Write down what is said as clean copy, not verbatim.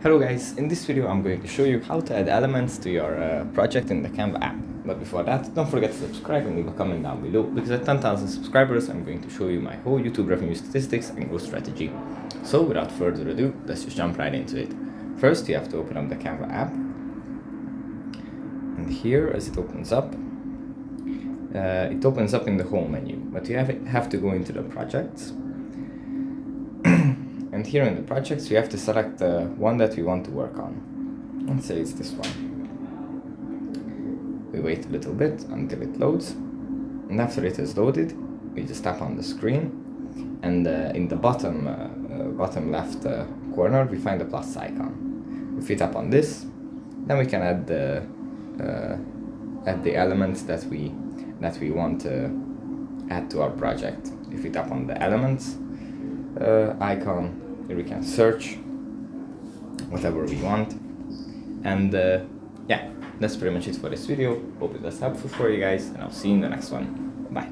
Hello guys, in this video I'm going to show you how to add elements to your project in the Canva app. But before that, don't forget to subscribe and leave a comment down below, because at 10,000 subscribers I'm going to show you my whole YouTube revenue statistics and growth strategy. So without further ado, let's just jump right into it. First you have to open up the Canva app, and here as it opens up in the home menu, but you have to go into the projects. And here in the projects, we have to select the one that we want to work on. Let's say it's this one. We wait a little bit until it loads. And after it is loaded, we just tap on the screen. And in the bottom left corner, we find the plus icon. If we tap on this, then we can add the elements that we want to add to our project. If we tap on the elements icon, here we can search whatever we want. And yeah, that's pretty much it for this video. Hope it was helpful for you guys, and I'll see you in the next one. Bye.